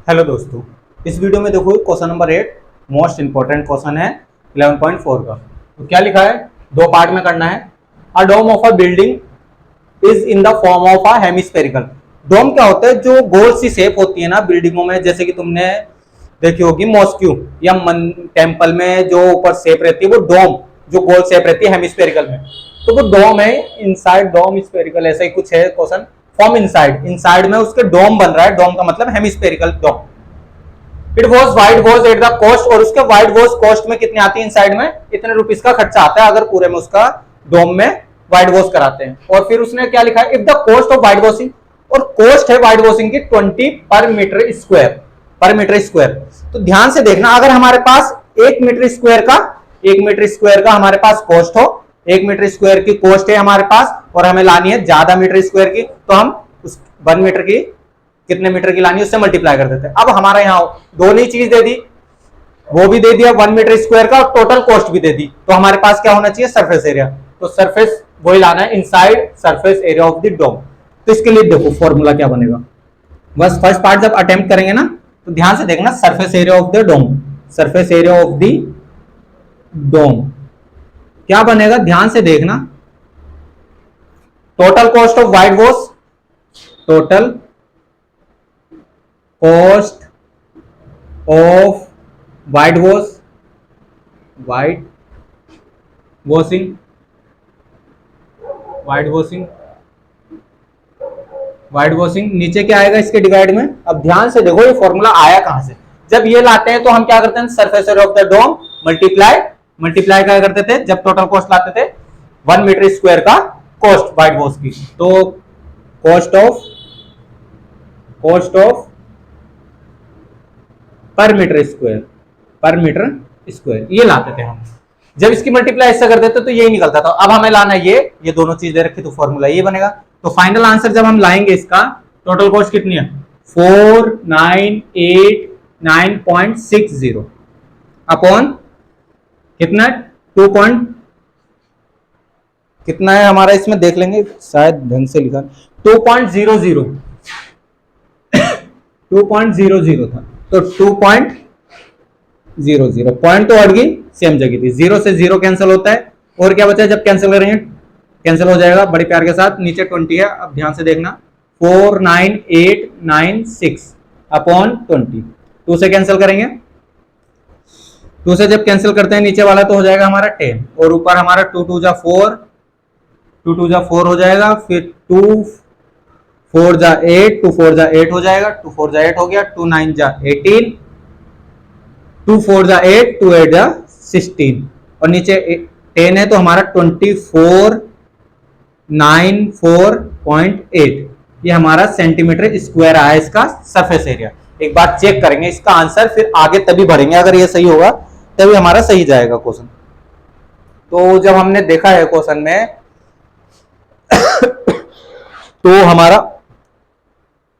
Hello दोस्तों, इस video में देखो question number 8 most important question है 11.4 का। तो क्या लिखा है, दो पार्ट में करना है। A dome of a building is in the form of a hemispherical. Dome क्या होता है, जो गोल सी शेप होती है ना बिल्डिंगों में, जैसे कि तुमने देखी होगी मॉस्क्यू या टेम्पल में जो ऊपर शेप रहती है वो डोम, जो गोल शेप रहती है हेमिस्फेरिकल में, तो वो डोम है। इनसाइड डोम स्फेरिकल ऐसा ही कुछ है क्वेश्चन। फॉर्म इनसाइड, इनसाइड में उसके डोम बन रहा है, डोम का मतलब hemispherical dome. It was wide was at the cost, और उसके वाइड वॉज कॉस्ट में कितनी आती है इनसाइड में, इतने रुपीस का खर्चा आता है अगर पूरे में उसका डोम में वाइड वॉश कराते हैं। और फिर उसने क्या लिखा है, if the cost of wide washing, और कॉस्ट है वाइड वॉशिंग की 20 पर metre square, per metre square. तो ध्यान से देखना, अगर हमारे पास 1 मीटर स्क्वायर का, 1 मीटर स्क्वायर का हमारे पास कॉस्ट हो, 1 मीटर स्क्वायर की कॉस्ट है हमारे पास और हमें लानी है ज्यादा मीटर स्क्वायर की, तो हम उस 1 मीटर की कितने मीटर की लानी है उससे मल्टीप्लाई कर देते हैं। अब हमारा यहाँ दोनों ही चीज दे दी, वो भी दे दिया 1 मीटर स्क्वायर का और टोटल कॉस्ट भी दे दी, तो हमारे पास क्या होना चाहिए, सरफेस एरिया। तो सरफेस वही लाना है, inside surface area of the dome. तो इसके लिए देखो फॉर्मूला क्या बनेगा, बस फर्स्ट पार्ट जब अटेम्प्ट करेंगे ना तो ध्यान से देखना, surface area of the dome, surface area of the dome क्या बनेगा, ध्यान से देखना। Total cost of white wash, total cost of white wash, white washing, white washing, white washing नीचे क्या आएगा इसके डिवाइड में। अब ध्यान से देखो ये फॉर्मूला आया कहां से, जब ये लाते हैं तो हम क्या करते हैं, surface area of the dome multiply, multiply क्या करते थे, जब टोटल कॉस्ट लाते थे 1 मीटर स्क्वायर का कॉस्ट वाइट वॉश की, तो cost of per metre square, per metre square ये लाते थे हम। जब इसकी मल्टीप्लाई ऐसा कर देते तो यही निकलता था। अब हमें लाना है ये दोनों चीज दे रखी, तो फॉर्मूला ये बनेगा। तो फाइनल आंसर जब हम लाएंगे इसका, टोटल कॉस्ट कितनी है 4989.60 अपॉन कितना 2 कितना है हमारा, इसमें देख लेंगे शायद ढंग से लिखा 2.00 2.00 था, तो 2.00 पॉइंट तो हट गई, सेम जगह थी, 0 से 0 कैंसिल होता है और क्या बचा है, जब कैंसिल करेंगे कैंसिल हो जाएगा बड़े प्यार के साथ, नीचे 20 है। अब ध्यान से देखना 49896 अपॉन 20, 2 से कैंसिल करेंगे, 2 से जब कैंसिल करते हैं नीचे वाला तो हो जाएगा हमारा 10 और ऊपर हमारा 2 2 जा 4, 2 2 जा 4 हो जाएगा, फिर 2 4 जा 8, 2 4 जा 8 हो जाएगा, 2 4 जा 8 हो गया, 2 9 जा 18, 2 4 जा 8, 2 8 जा 16 और नीचे 10 है तो हमारा 2494.8 ये हमारा सेंटीमीटर स्क्वायर आया इसका सरफेस एरिया। एक बार चेक करेंगे इसका आंसर, फिर आगे तभी बढ़ेंगे, अगर ये सही होगा तभी हमारा सही जाएगा क्वेश्चन। तो जब हमने देखा है क्वेश्चन में तो हमारा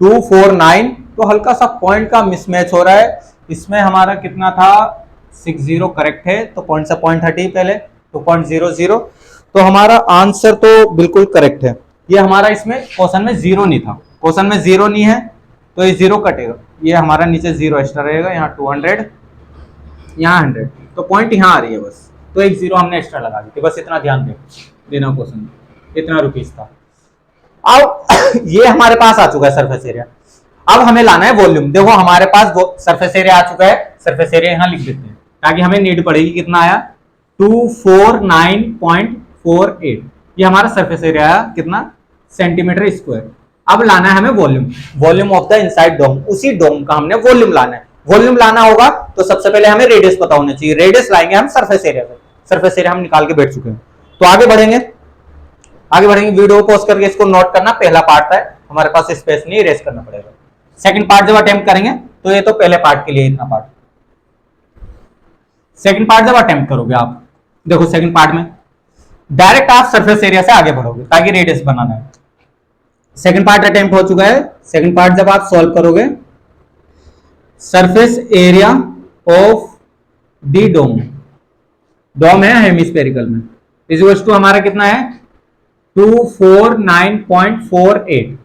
249, तो हल्का सा पॉइंट का मिसमैच हो रहा है, इसमें हमारा कितना था 60 करेक्ट है, तो पॉइंट से पॉइंट हटी पहले 2.00, तो हमारा आंसर तो बिल्कुल करेक्ट है। ये हमारा इसमें क्वेश्चन में 0 नहीं था, क्वेश्चन में 0 नहीं है तो ये 0 कटेगा, ये हमारा नीचे 0 एक्स्ट्रा रहेगा, यहाँ 200 यहाँ 100, तो पॉइंट यहाँ आ रही है बस, तो एक 0 हमने एक्स्ट्रा लगा दी थी, बस इतना ध्यान देना क्वेश्चन में, इतना रुपीस था। अब ये हमारे पास आ चुका है सरफेस एरिया, अब हमें लाना है वॉल्यूम। देखो हमारे पास सरफेस एरिया आ चुका है, सरफेस एरिया यहाँ लिख देते हैं ताकि हमें नीड पड़ेगी, कितना आया 249.48, ये हमारा सरफेस एरिया आया कितना सेंटीमीटर स्क्वायर। अब लाना है हमें volume, volume of the inside dome, उसी डोम का हमने वॉल्यूम लाना है। वॉल्यूम लाना होगा तो सबसे पहले हमें रेडियस पता होना चाहिए, रेडियस लाएंगे हम सरफेस एरिया से, सरफेस एरिया हम निकाल के बैठ चुके हैं। तो आगे बढ़ेंगे, आगे बढ़ेंगे, वीडियो पॉज करके इसको नोट करना, पहला पार्ट है हमारे पास, स्पेस नहीं इरेज करना पड़ेगा। सेकंड पार्ट जब अटेम्प्ट करेंगे तो ये तो पहले पार्ट के लिए इतना पार्ट, सेकंड पार्ट जब अटेम्प्ट करोगे आप, देखो सेकंड पार्ट में डायरेक्ट आप सरफेस एरिया से आगे बढ़ोगे ताकि रेडियस बनाना है। सेकंड पार्ट अटेम्प्ट हो चुका है, सेकंड पार्ट जब आप सॉल्व करोगे, surface area of the dome, dome है हेमिस्फेरिकल में, इज टू हमारा कितना है 249.48,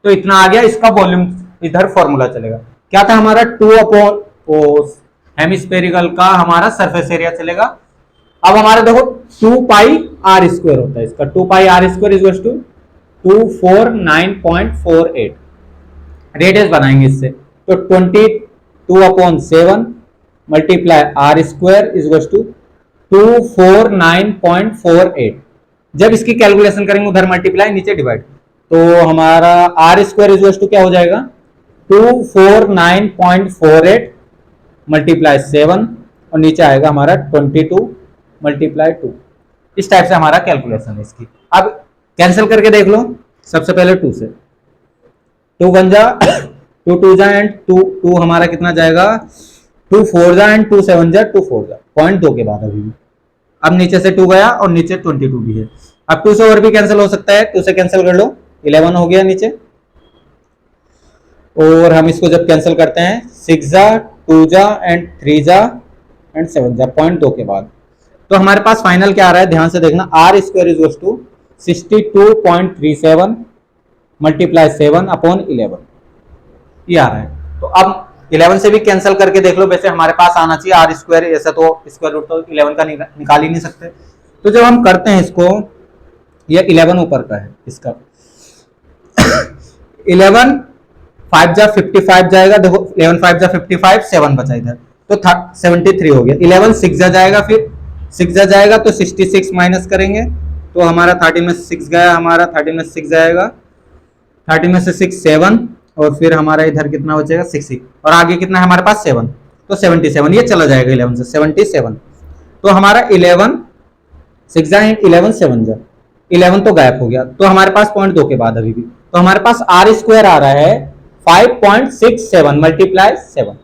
तो इतना आ गया, इसका वॉल्यूम इधर फॉर्मूला चलेगा। क्या था हमारा 2 हेमिस्फेरिकल का हमारा सरफेस एरिया चलेगा। अब हमारा देखो 2 पाई आर स्क्वायर होता है इसका, 2 pi R square is to 249.48 radius बनाएंगे इससे, तो 22/7 multiply R square is to 249.48। जब इसकी कैलकुलेशन करेंगे उधर मल्टीप्लाई नीचे डिवाइड, तो हमारा आर स्क्वायर इज टू क्या हो जाएगा 249.48 मल्टीप्लाई 7 और नीचे आएगा हमारा 22 मल्टीप्लाई 2। इस टाइप से हमारा कैलकुलेशन है इसकी। अब कैंसिल करके देख लो, सबसे पहले 2 से 2 1 जा 2 2 जा एंड 2 हमारा कितना जाएगा 2 4 जा एंड 2 7 जा 2 4 जा 0.2 के बाद अभी भी। अब नीचे से 2 गया और नीचे 22 भी है। अब 2 से और भी कैंसिल हो सकता है, 2 से कैंसिल कर लो 11 हो गया नीचे, और हम इसको जब कैंसिल करते हैं 6 जा 2 जा एंड 3 जा एंड 7 जा 0.2 के बाद, तो हमारे पास फाइनल क्या आ रहा है ध्यान से देखना, R square is to 62.37 multiply 7/11 ये आ रहा है। तो अब 11 से भी कैंसिल करके देख लो, वैसे हमारे पास आना चाहिए आर स्क्वायर, ऐसा तो स्क्वायर रूट तो 11 का निकाल ही नहीं सकते। तो जब हम करते हैं इसको, ये 11 ऊपर का है इसका 11 5 जा 55 जाएगा, देखो 11 5 जा 55 7 बचा इधर तो 73 हो गया। 11 6 जा जाएगा, फिर 6 जा जाएगा तो 66 माइनस करेंगे तो हमारा 30 में 6 गया, हमारा 30 में 6 जाएगा, 30 में से 6 7 और फिर हमारा इधर कितना बचेगा 6 और आगे कितना है हमारे पास 7 तो 77 ये चला जाएगा 11 से 77। तो हमारा 11 6 जा 11 7 जा 11 तो गायब हो गया, तो हमारे पास 0.2 के बाद अभी भी, तो हमारे पास आर स्क्वायर आ रहा है 5.67 मल्टीप्लाई 7।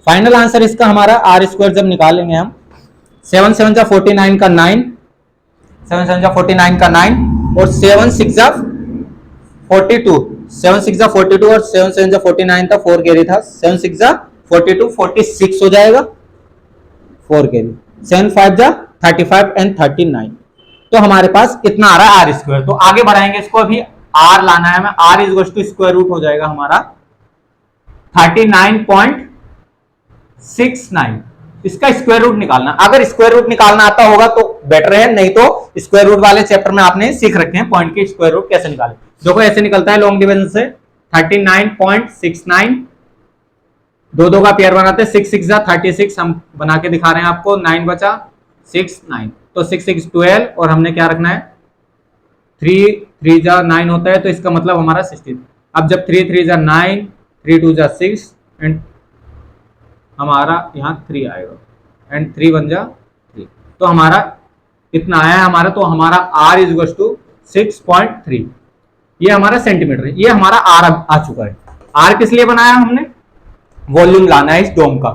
फाइनल आंसर इसका हमारा आर स्क्वायर जब निकालेंगे हम 7 7 जा 49 का 9, 7 7 जा 49 का 9 और 7 6 जा 42, 7 6 जा 42 और 7 7 जा 49 था 4 कैरी था, 7 6 जा 42 46 हो जाएगा 4 कैरी, 7 5 जा 35 एंड 39। तो हमारे पास इतना आ रहा है आर स्क्वायर। तो आगे बढ़ाएंगे इसको, अभी आर लाना है हमें, R is to square root हो जाएगा हमारा 39.69। इसका स्क्वायर रूट निकालना, अगर स्क्वायर रूट निकालना आता होगा तो बेटर है, नहीं तो स्क्वायर रूट वाले चैप्टर में आपने सीख रखे हैं पॉइंट के स्क्वायर रूट कैसे निकाले। देखो ऐसे निकलता है लॉन्ग डिवीजन से 39.69, 2 2 का पेयर बनाते हैं 6 6 जा 36, हम बना के दिखा रहे हैं आपको, 9 बचा 6 9 तो 6 6 12 और हमने क्या रखना है 3 3 जा 9 होता है, तो इसका मतलब हमारा 16। अब जब 3 3 जा 9 3 2 जा 6 एंड हमारा यहाँ 3 आएगा एंड 3 1 जा 3, तो हमारा कितना आया है हमारा, तो हमारा आर इज इक्वल टू 6.3, ये हमारा सेंटीमीटर है, ये हमारा आर आ चुका है। आर किस लिए बनाया हमने, वॉल्यूम लाना है इस डोम का।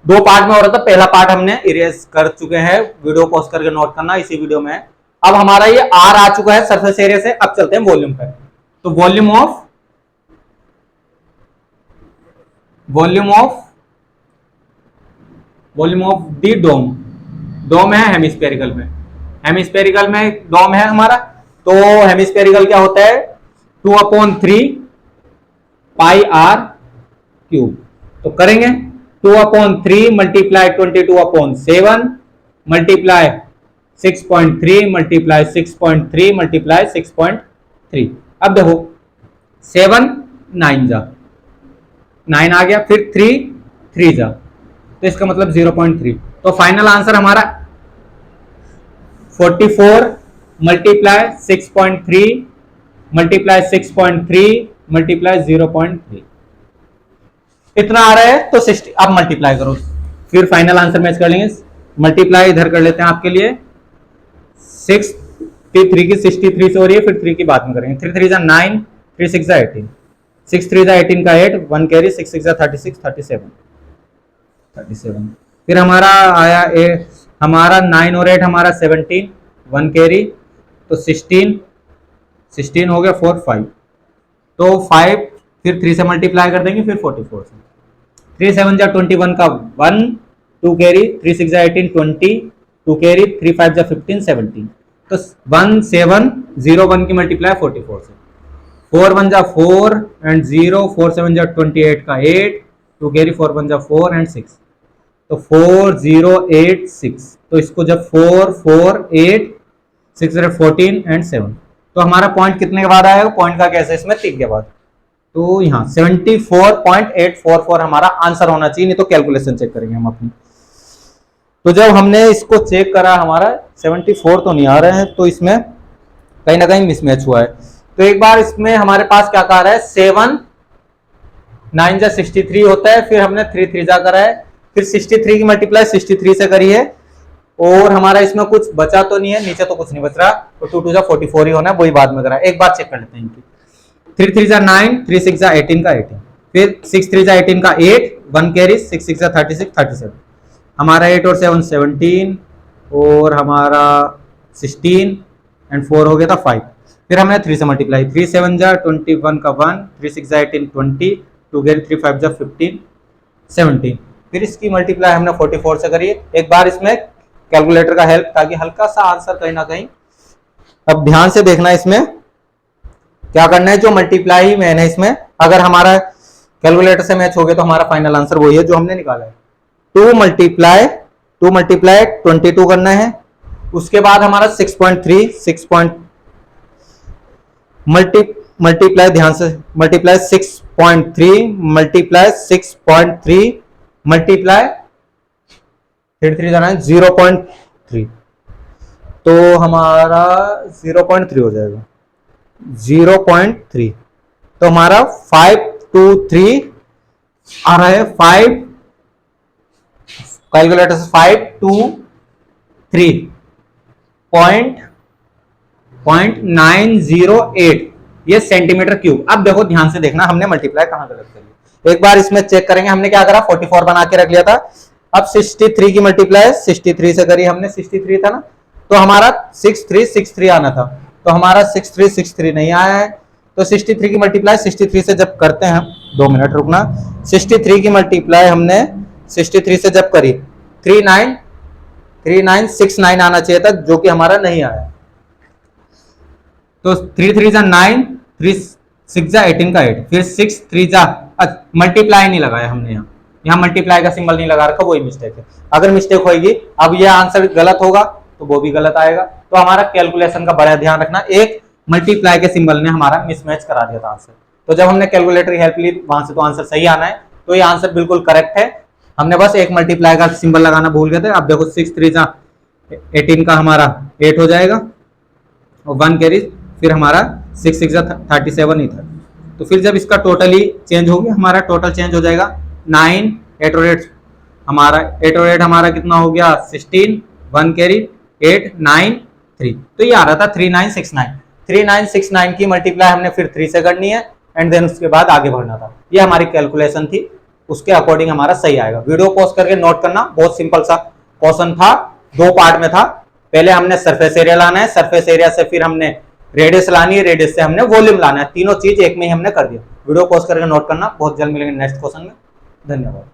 2 पार्ट में हो रहा था, पहला पार्ट हमने इरेज कर चुके हैं, वीडियो पॉज करके नोट करना इसी वीडियो में। अब हमारा ये आर आ चुका है सरफेस एरिया से, अब चलते हैं वॉल्यूम पे। तो वॉल्यूम ऑफ द डोम है हेमिस्फेरिकल में, हेमिस्फेरिकल में डोम है हमारा, तो हेमिस्फेरिकल क्या होता है 2/3 पाई आर क्यूब। तो करेंगे 2/3 मल्टीप्लाई 22/7 मल्टीप्लाई 6.3 मल्टीप्लाई 6.3 मल्टीप्लाई 6.3। अब देखो 7 9 जा 9 आ गया, फिर 3 3 जा, तो इसका मतलब 0.3। तो फाइनल आंसर हमारा 44 मल्टीप्लाई 6.3 मल्टीप्लाई 6.3 मल्टीप्लाई 0.3 इतना आ रहा है। तो 60, अब मल्टीप्लाई करो, फिर फाइनल आंसर मैच कर लेंगे। मल्टीप्लाई इधर कर लेते हैं आपके लिए, 63 की 63 से हो रही है, फिर 3 की बाद में करेंगे। 3 3 जा 9 3 6 जा 18, 6 3 जा 18 का 8 1 कैरी, 6 6 जा 36 37। फिर हमारा आया हमारा 9 और 8 हमारा 17 1 कैरी, तो 16 हो गया 4 5, तो 5 फिर 3 से मल्टीप्लाई कर देंगे, फिर 44 से 3 7 जा 21 का 1 2 कैरी, 3 6 जा 18 20 2 कैरी, 3 5 जा 15 17, तो 1 7 0 1 की मल्टीप्लाई 44 से, 4 1 जा 4 एंड 0 4 7 जा 28 का 8 2 कैरी 4 1 जा 4 एंड 6, तो 4 0 8 6, तो इसको जब 4 4 8 6 14 एंड 7, तो हमारा पॉइंट कितने के बाद आएगा, पॉइंट का कैसे इसमें 3 के बाद, तो यहाँ 74.844 हमारा आंसर होना चाहिए, नहीं तो कैलकुलेशन चेक करेंगे हम अपनी। तो जब हमने इसको चेक करा हमारा 74 तो नहीं आ रहे हैं, तो इसमें कहीं ना कहीं मिसमैच हुआ है। तो एक बार इसमें हमारे पास क्या कहा रहा है, 7 9 जा 63 होता है, फिर हमने 3 3 जा करा है, फिर 63 की मल्टीप्लाई 63 से करी है, और हमारा इसमें कुछ बचा तो नहीं है, नीचे तो कुछ नहीं बच रहा, तो 2 2 जा 44 ही होना है, वही बाद में करा है। एक बार चेक कर लेते हैं इनकी। 3 3 जा 9, 3 6 जा 18 का 18, फिर 6 3 जा 18 का 8, 1 कैरी 6 6 जा 36 37, हमारा 8 और 7 17, और हमारा 16 एंड 4 हो गया था 5, फिर हमने 3 से मल्टीप्लाई, 3 7 जा 21 का 1, 3 6 जा 18 20, 2 कैरी 3 5 जा 15 17, फिर इसकी मल्टीप्लाई हमने 44 से करी। एक बार इसमें कैलकुलेटर का हेल्प, ताकि हल्का सा आंसर कहीं ना कहीं, अब ध्यान से देखना इसमें क्या करना है, जो मल्टीप्लाई मैन है इसमें अगर हमारा कैलकुलेटर से मैच हो गया तो हमारा फाइनल आंसर वही है जो हमने निकाला है। 2 मल्टीप्लाई 22 करना है, उसके बाद हमारा 6.3 मल्टीप्लाई, ध्यान से मल्टीप्लाई 6.3 मल्टीप्लाई 6.3 मल्टीप्लाई 3 जाना है 0.3, तो हमारा 0.3 हो जाएगा 0.3, तो हमारा 523 आ रहा है, 5 कैलकुलेटर से 523.908 ये सेंटीमीटर क्यूब। अब देखो ध्यान से देखना, हमने मल्टीप्लाई कहां गलत करी, एक बार इसमें चेक करेंगे। हमने क्या करा, 44 बना के रख लिया था, अब 63 की मल्टीप्लाई 63 से करी हमने, 63 था ना, तो हमारा 6363 आना था, तो हमारा 6363 नहीं आया है, तो 63 की मल्टीप्लाई 63 से जब करते हैं, 2 मिनट रुकना, 63 की मल्टीप्लाई हमने 63 से जब करी 3969 आना चाहिए था, जो कि हमारा नहीं आया, तो 3 3 जा 9, 3 6 जा 18 का 8, फिर 6 3 जा, मल्टीप्लाई नहीं लगाया हमने, यहाँ मल्टीप्लाई का सिंबल नहीं लगा रखा, वही मिस्टेक है। अगर मिस्टेक होगी, अब ये आंसर गलत होगा तो वो भी गलत आएगा, तो हमारा कैलकुलेशन का बड़ा ध्यान रखना, एक मल्टीप्लाई के सिंबल ने हमारा मिसमैच करा दिया था आंसर, तो जब हमने कैलकुलेटर की हेल्प ली वहां से तो आंसर सही आना है, तो ये आंसर बिल्कुल करेक्ट है। हमने बस एक मल्टीप्लाई का सिंबल लगाना भूल गए थे। अब देखो 6 3 जा 18 का हमारा 8 हो जाएगा, और 1 कैरी, फिर हमारा 6 6 जा 37 ही था, तो फिर जब इसका टोटली चेंज हो गया, हमारा टोटल चेंज हो जाएगा 9 8 और 8 हमारा 8 और 8 हमारा कितना हो गया 16, 1 कैरी 8 9 3, तो ये आ रहा था 3969 की मल्टीप्लाई हमने फिर 3 से करनी है, एंड देन उसके बाद आगे बढ़ना था। ये हमारी कैलकुलेशन थी, उसके अकॉर्डिंग हमारा सही आएगा। वीडियो पॉज करके नोट करना, बहुत सिंपल सा क्वेश्चन था, 2 पार्ट में था। पहले हमने सरफेस एरिया लाना है, सरफेस एरिया से फिर हमने रेडियस लानी है, रेडियस से हमने वॉल्यूम लाना है, तीनों चीज एक में ही हमने कर दिया। वीडियो पॉज करके नोट करना, बहुत जल्द मिलेंगे नेक्स्ट क्वेश्चन में। धन्यवाद।